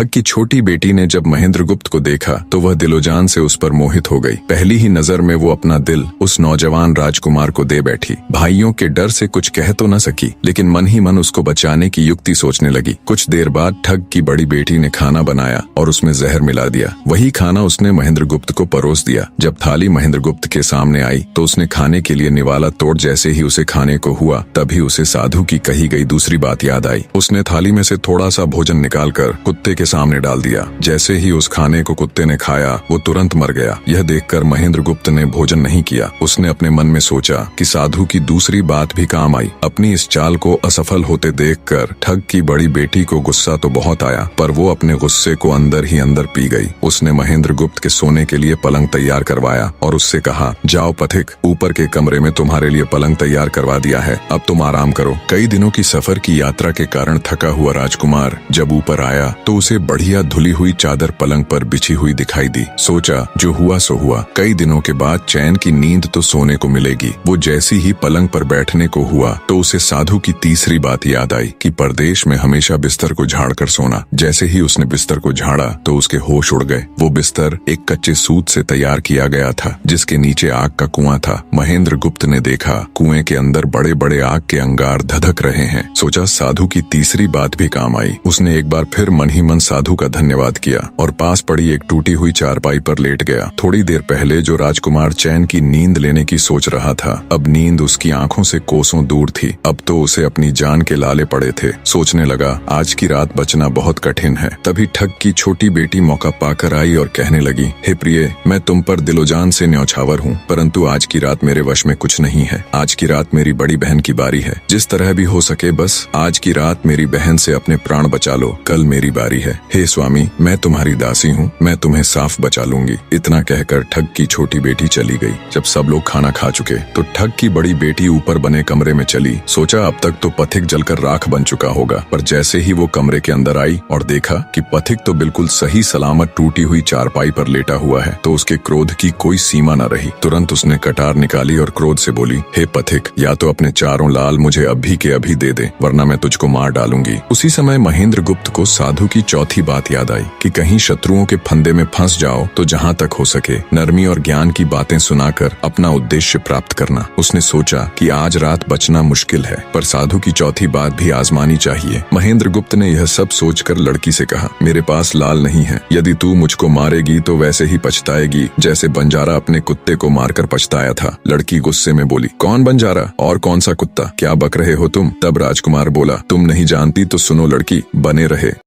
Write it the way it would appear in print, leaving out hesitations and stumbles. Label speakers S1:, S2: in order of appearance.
S1: ठग की छोटी बेटी ने जब महेंद्र गुप्त को देखा तो वह दिलोजान से उस पर मोहित हो गई। पहली ही नजर में वो अपना दिल उस नौजवान राजकुमार को दे बैठी। भाइयों के डर से कुछ कह तो न सकी, लेकिन मन ही मन उसको बचाने की युक्ति सोचने लगी। कुछ देर बाद ठग की बड़ी बेटी ने खाना बनाया और उसमें जहर मिला दिया। वही खाना उसने महेंद्र गुप्त को परोस दिया। जब थाली महेंद्र गुप्त के सामने आई तो उसने खाने के लिए निवाला तोड़ जैसे ही उसे खाने को हुआ, तभी उसे साधु की कही गई दूसरी बात याद आई। उसने थाली में से थोड़ा सा भोजन निकालकर कुत्ते के सामने डाल दिया। जैसे ही उस खाने को कुत्ते ने खाया वो तुरंत मर गया। यह देखकर महेंद्र गुप्त ने भोजन नहीं किया। उसने अपने मन में सोचा कि साधु की दूसरी बात भी काम आई। अपनी इस चाल को असफल होते देखकर ठग की बड़ी बेटी को गुस्सा तो बहुत आया, पर वो अपने गुस्से को अंदर ही अंदर पी गई। उसने महेंद्र गुप्त के सोने के लिए पलंग तैयार करवाया और उससे कहा, जाओ पथिक, ऊपर के कमरे में तुम्हारे लिए पलंग तैयार करवा दिया है, अब तुम आराम करो। कई दिनों की सफर की यात्रा के कारण थका हुआ राजकुमार जब ऊपर आया तो उसे बढ़िया धुली हुई चादर पलंग पर बिछी हुई दिखाई दी। सोचा जो हुआ सो हुआ, कई दिनों के बाद चैन की नींद तो सोने को मिलेगी। वो जैसी ही पलंग पर बैठने को हुआ तो उसे साधु की तीसरी बात याद आई कि परदेश में हमेशा बिस्तर को झाड़ कर सोना। जैसे ही उसने बिस्तर को झाड़ा तो उसके होश उड़ गए। वो बिस्तर एक कच्चे सूत से तैयार किया गया था जिसके नीचे आग का कुआं था। महेंद्र गुप्त ने देखा कुएं के अंदर बड़े बड़े आग के अंगार धधक रहे हैं। सोचा साधु की तीसरी बात भी काम आई। उसने एक बार फिर मन ही मन साधु का धन्यवाद किया और पास पड़ी एक टूटी हुई चारपाई पर लेट गया। थोड़ी देर पहले जो राजकुमार चैन की नींद लेने की सोच रहा था, अब नींद उसकी आंखों से कोसों दूर थी। अब तो उसे अपनी जान के लाले पड़े थे। सोचने लगा आज की रात बचना बहुत कठिन है। तभी ठग की छोटी बेटी मौका पाकर आई और कहने लगी, हे प्रिय, मैं तुम पर दिलोजान से न्यौछावर हूँ, परंतु आज की रात मेरे वश में कुछ नहीं है। आज की रात मेरी बड़ी बहन की बारी है। जिस तरह भी हो सके बस आज की रात मेरी बहन से अपने प्राण बचा लो, कल मेरी बारी है। हे स्वामी, मैं तुम्हारी दासी हूँ, मैं तुम्हें साफ बचा लूंगी। इतना कहकर ठग की छोटी बेटी चली गई। जब सब लोग खाना खा चुके तो ठग की बड़ी बेटी ऊपर बने कमरे में चली। सोचा अब तक तो पथिक जलकर राख बन चुका होगा, पर जैसे ही वो कमरे के अंदर आई और देखा कि पथिक तो बिल्कुल सही सलामत टूटी हुई चारपाई पर लेटा हुआ है तो उसके क्रोध की कोई सीमा न रही। तुरंत उसने कटार निकाली और क्रोध से बोली, हे पथिक, या तो अपने चारों लाल मुझे अभी के अभी दे दे, वरना मैं तुझको मार डालूंगी। उसी समय महेंद्र गुप्त को साधु की चौथी बात याद आई कि कहीं शत्रुओं के फंदे में फंस जाओ तो जहाँ तक हो सके नरमी और ज्ञान की बातें सुनाकर अपना उद्देश्य प्राप्त करना। उसने सोचा कि आज रात बचना मुश्किल है, पर साधु की चौथी बात भी आजमानी चाहिए। महेंद्र गुप्त ने यह सब सोचकर लड़की से कहा, मेरे पास लाल नहीं है, यदि तू मुझको मारेगी तो वैसे ही पछताएगी जैसे बंजारा अपने कुत्ते को मारकर पछताया था। लड़की गुस्से में बोली, कौन बंजारा और कौन सा कुत्ता, क्या बक रहे हो तुम? तब राजकुमार बोला, तुम नहीं जानती तो सुनो लड़की, बने रहे।